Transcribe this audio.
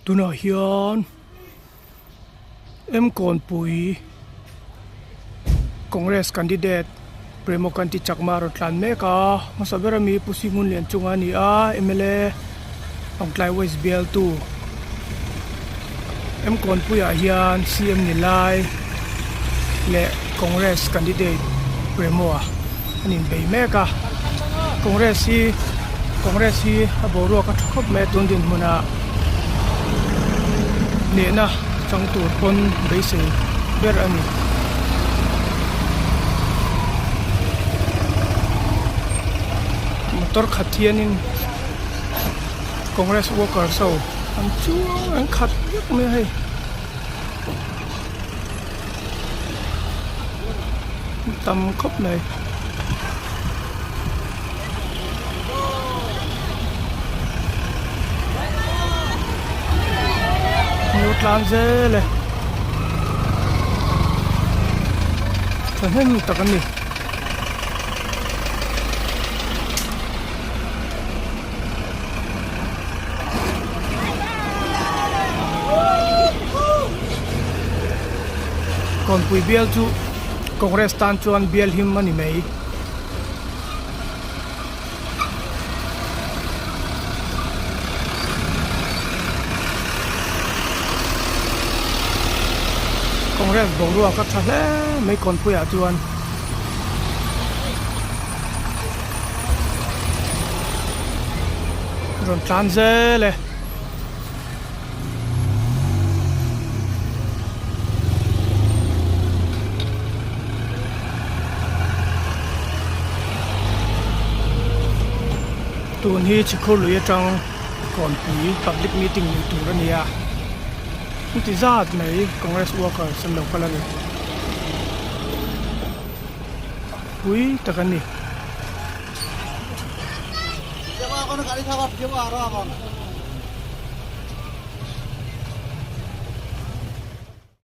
tuna hian M.Kawnpui Congress candidate Premo Kanti Chakmaro Tlan Meka Masaberami Pusingun Lian Chungani MLA ang Tleh West BL2 M.Kawnpui hian CM Nilai le Congress candidate Premo anin bei meka Congress hi aboru ka thokop me tundin muna ne na chang tur pon beise ber ani motor khatianin Congress worker so am chu an khat yak me hai tam khop này Tlan dễ lệ thật hết tập anh đi còn Pui biel chu Congress tan chuan biel him mani mei Congress boru ka thale mấy con Pui chuan ron tlan dễ lệ tuần hi chỉ khâu lưỡi trong Kawnpui public meeting ni tu ra nia ti zat mai Congress worker san lo kala ni Pui takani Jama kono kali thawat jama aro kon